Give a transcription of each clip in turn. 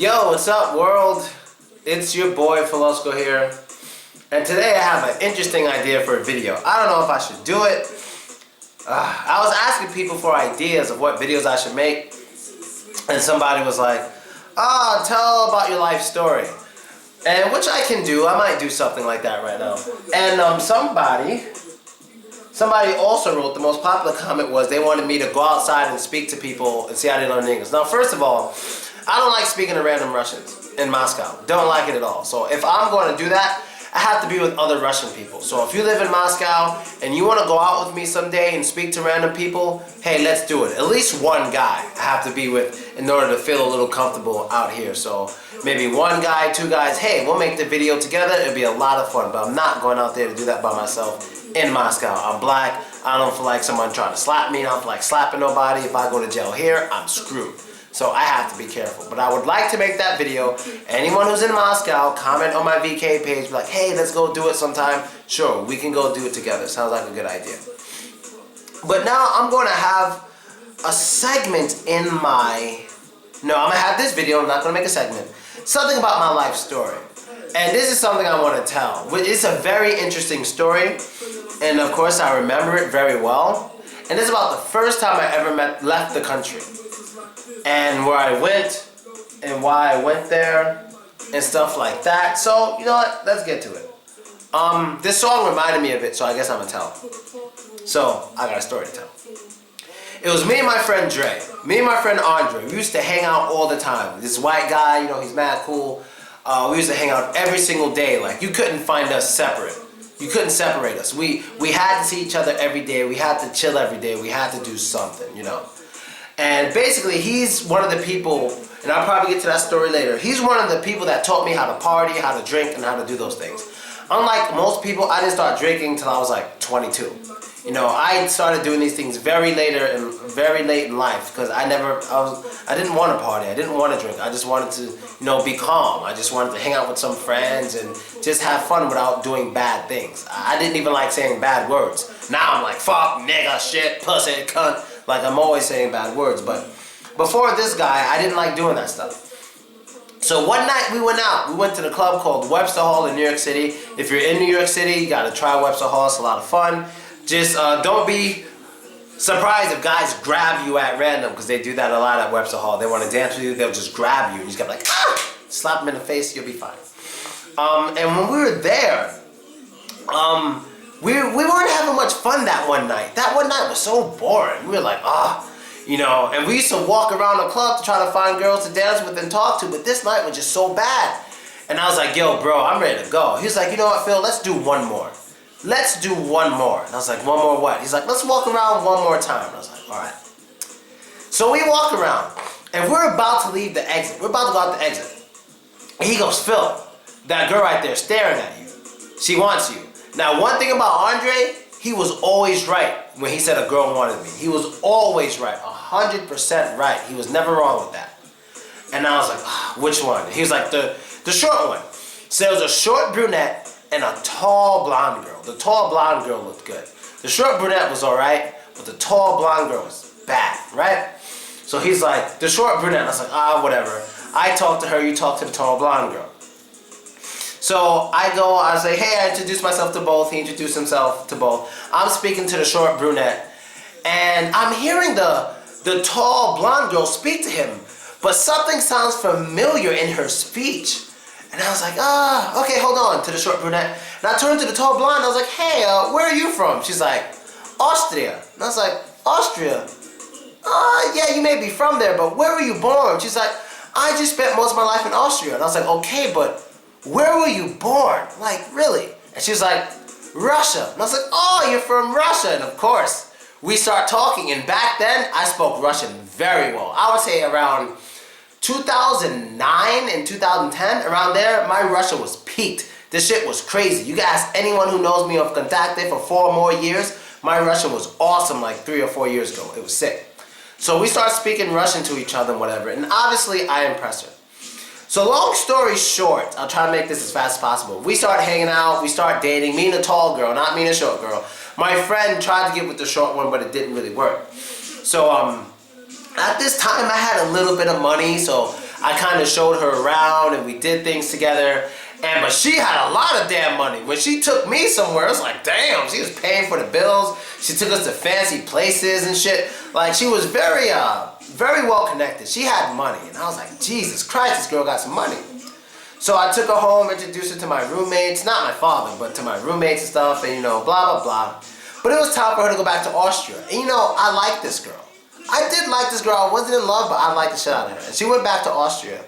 Yo, what's up, world? It's your boy Philosopher here, and today I have an interesting idea for a video. I don't know if I should do it. I was asking people for ideas of what videos I should make, and somebody was like, tell about your life story. And which I can do. I might do something like that right now. And somebody also wrote, the most popular comment was they wanted me to go outside and speak to people and see how they learn English. Now, first of all, I don't like speaking to random Russians in Moscow. Don't like it at all. So if I'm going to do that, I have to be with other Russian people. So if you live in Moscow and you want to go out with me someday and speak to random people, hey, let's do it. At least one guy I have to be with in order to feel a little comfortable out here. So maybe one guy, two guys, hey, we'll make the video together. It'll be a lot of fun, but I'm not going out there to do that by myself in Moscow. I'm black. I don't feel like someone trying to slap me. I don't feel like slapping nobody. If I go to jail here, I'm screwed. So I have to be careful. But I would like to make that video. Anyone who's in Moscow, comment on my VK page. Be like, hey, let's go do it sometime. Sure, we can go do it together. Sounds like a good idea. But now I'm going to have a segment in my... No, I'm going to have this video. I'm not going to make a segment. Something about my life story. And this is something I want to tell. It's a very interesting story. And of course, I remember it very well. And this is about the first time I ever left the country. And where I went, and why I went there, and stuff like that. So, you know what? Let's get to it. This song reminded me of it, so I guess I'm gonna tell it. So, I got a story to tell. It was me and my friend Dre. Me and my friend Andre. We used to hang out all the time. This white guy, you know, he's mad cool. We used to hang out every single day. Like, you couldn't find us separate. You couldn't separate us. We had to see each other every day. We had to chill every day. We had to do something, you know. And basically, he's one of the people, and I'll probably get to that story later. He's one of the people that taught me how to party, how to drink, and how to do those things. Unlike most people, I didn't start drinking until I was like 22. You know, I started doing these things very late in life because I didn't want to party. I didn't want to drink. I just wanted to, you know, be calm. I just wanted to hang out with some friends and just have fun without doing bad things. I didn't even like saying bad words. Now I'm like, fuck, nigga, shit, pussy, cunt. Like, I'm always saying bad words. But before this guy, I didn't like doing that stuff. So one night we went out. We went to the club called Webster Hall in New York City. If you're in New York City, you gotta try Webster Hall. It's a lot of fun. Just don't be surprised if guys grab you at random, because they do that a lot at Webster Hall. They want to dance with you, they'll just grab you. You just gotta be like, slap them in the face, you'll be fine. And when we were there, we weren't having much fun that one night. That one night was so boring. We were like, you know, and we used to walk around the club to try to find girls to dance with and talk to, but this night was just so bad. And I was like, yo, bro, I'm ready to go. He was like, you know what, Phil, let's do one more. Let's do one more. And I was like, one more what? He's like, let's walk around one more time. And I was like, all right. So we walk around, and we're about to leave the exit. We're about to go out the exit. And he goes, Phil, that girl right there staring at you, she wants you. Now, one thing about Andre, he was always right when he said a girl wanted me. He was always right, 100% right. He was never wrong with that. And I was like, which one? He was like, the short one. So there was a short brunette and a tall blonde girl. The tall blonde girl looked good. The short brunette was alright, but the tall blonde girl was bad, right? So he's like, the short brunette. I was like, whatever. I talked to her, you talk to the tall blonde girl. So I say, hey, I introduced myself to both. He introduced himself to both. I'm speaking to the short brunette, and I'm hearing the tall blonde girl speak to him, but something sounds familiar in her speech. And I was like, okay, hold on, to the short brunette. And I turned to the tall blonde, I was like, hey, where are you from? She's like, Austria. And I was like, Austria? Yeah, you may be from there, but where were you born? She's like, I just spent most of my life in Austria. And I was like, okay, but where were you born? Like, really? And she was like, Russia. And I was like, oh, you're from Russia. And of course, we start talking. And back then, I spoke Russian very well. I would say around 2009 and 2010, around there, my Russian was peaked. This shit was crazy. You can ask anyone who knows me of Contacte for 4 more years. My Russian was awesome like 3 or 4 years ago. It was sick. So we start speaking Russian to each other and whatever. And obviously, I impressed her. So long story short, I'll try to make this as fast as possible. We start hanging out, we start dating, me and the tall girl, not me and the short girl. My friend tried to get with the short one, but it didn't really work. So, at this time, I had a little bit of money, so I kind of showed her around and we did things together. But she had a lot of damn money. When she took me somewhere, it was like, damn, she was paying for the bills. She took us to fancy places and shit. Like, she was very well connected. She had money. And I was like, Jesus Christ, this girl got some money. So I took her home, introduced her to my roommates. Not my father, but to my roommates and stuff. And, blah, blah, blah. But it was time for her to go back to Austria. And, I liked this girl. I did like this girl. I wasn't in love, but I liked the shit out of her. And she went back to Austria.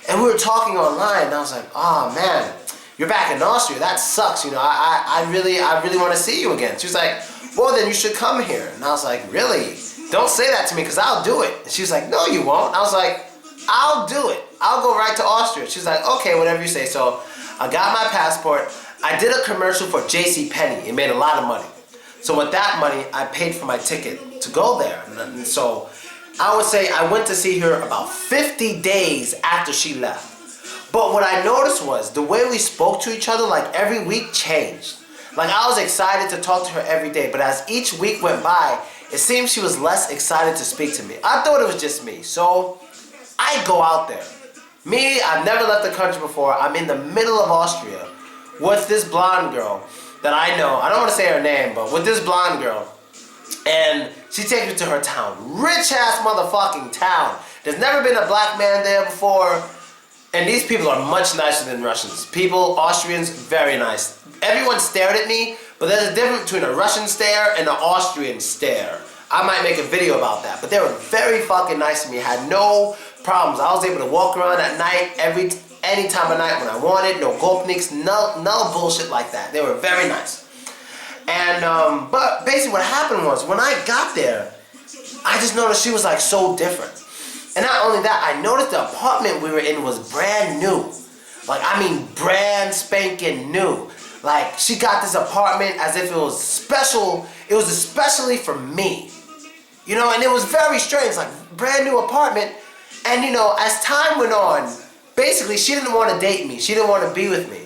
And we were talking online, and I was like, oh man, you're back in Austria. That sucks, I really want to see you again. She was like, well, then you should come here. And I was like, really? Don't say that to me, because I'll do it. And she was like, no, you won't. And I was like, I'll do it. I'll go right to Austria. She was like, okay, whatever you say. So I got my passport. I did a commercial for JCPenney. It made a lot of money. So with that money, I paid for my ticket to go there. And so I would say I went to see her about 50 days after she left. But what I noticed was the way we spoke to each other, like every week, changed. Like I was excited to talk to her every day, but as each week went by, it seemed she was less excited to speak to me. I thought it was just me. So I go out there. Me, I've never left the country before. I'm in the middle of Austria with this blonde girl that I know. I don't want to say her name, but with this blonde girl. And she takes me to her town. Rich ass motherfucking town. There's never been a black man there before. And these people are much nicer than Russians. People, Austrians, very nice. Everyone stared at me, but there's a difference between a Russian stare and an Austrian stare. I might make a video about that. But they were very fucking nice to me. Had no problems. I was able to walk around at night any time of night when I wanted. No gopniks, no bullshit like that. They were very nice. And, but basically what happened was, when I got there, I just noticed she was like so different. And not only that, I noticed the apartment we were in was brand new. Like, I mean brand spanking new. Like, she got this apartment as if it was special. It was especially for me. And it was very strange, like brand new apartment. And as time went on, basically she didn't want to date me. She didn't want to be with me.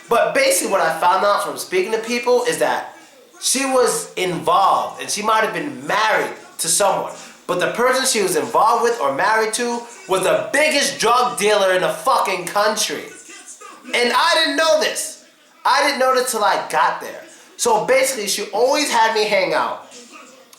But basically what I found out from speaking to people is that she was involved and she might have been married to someone. But the person she was involved with or married to was the biggest drug dealer in the fucking country. And I didn't know this. I didn't know this till I got there. So basically she always had me hang out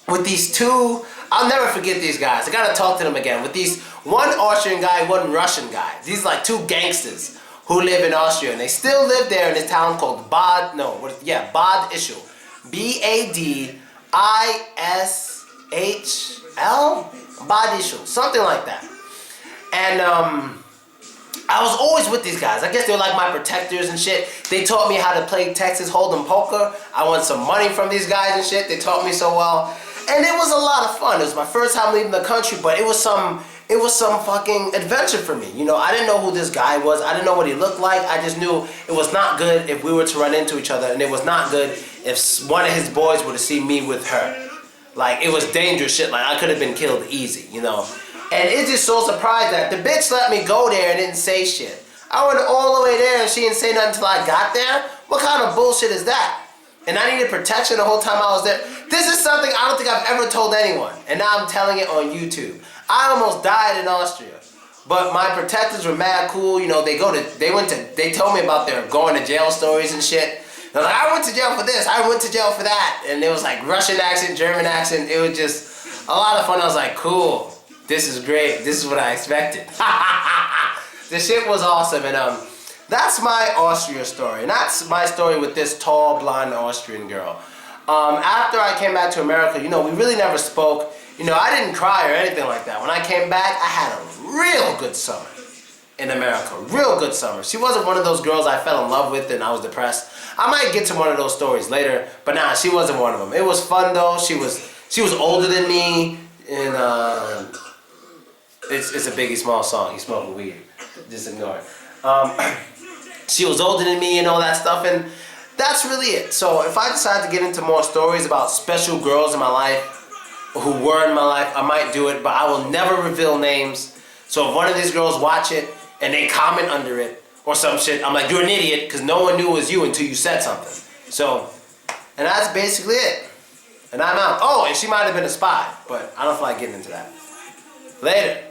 with these two, I'll never forget these guys. I gotta talk to them again. With these, one Austrian guy, one Russian guy. These like two gangsters who live in Austria, and they still live there in this town called Bad Ischl. Badishl. Bad Ischl, something like that. And I was always with these guys. I guess they were like my protectors and shit. They taught me how to play Texas Hold'em poker. I won some money from these guys and shit. They taught me so well. And it was a lot of fun. It was my first time leaving the country, but it was some fucking adventure for me. I didn't know who this guy was. I didn't know what he looked like. I just knew it was not good if we were to run into each other, and it was not good if one of his boys were to see me with her. Like, it was dangerous shit. Like, I could have been killed easy, And it's just so surprised that the bitch let me go there and didn't say shit. I went all the way there and she didn't say nothing until I got there? What kind of bullshit is that? And I needed protection the whole time I was there. This is something I don't think I've ever told anyone. And now I'm telling it on YouTube. I almost died in Austria. But my protectors were mad cool. They told me about their going to jail stories and shit. They're like, I went to jail for this, I went to jail for that. And it was like Russian accent, German accent. It was just a lot of fun. I was like, cool. This is great. This is what I expected. The shit was awesome. And that's my Austria story. And that's my story with this tall, blonde Austrian girl. After I came back to America, we really never spoke. I didn't cry or anything like that. When I came back, I had a real good summer in America. Real good summer. She wasn't one of those girls I fell in love with and I was depressed. I might get to one of those stories later, but nah, she wasn't one of them. It was fun though. She was older than me, and it's a Biggie Smalls song. He's smoking weed. Just ignore it. She was older than me and all that stuff, and that's really it. So if I decide to get into more stories about special girls in my life, who were in my life, I might do it, but I will never reveal names. So if one of these girls watch it and they comment under it or some shit, I'm like, you're an idiot, because no one knew it was you until you said something. So, and that's basically it. And I'm out. Oh, and she might have been a spy, but I don't feel like getting into that. Later.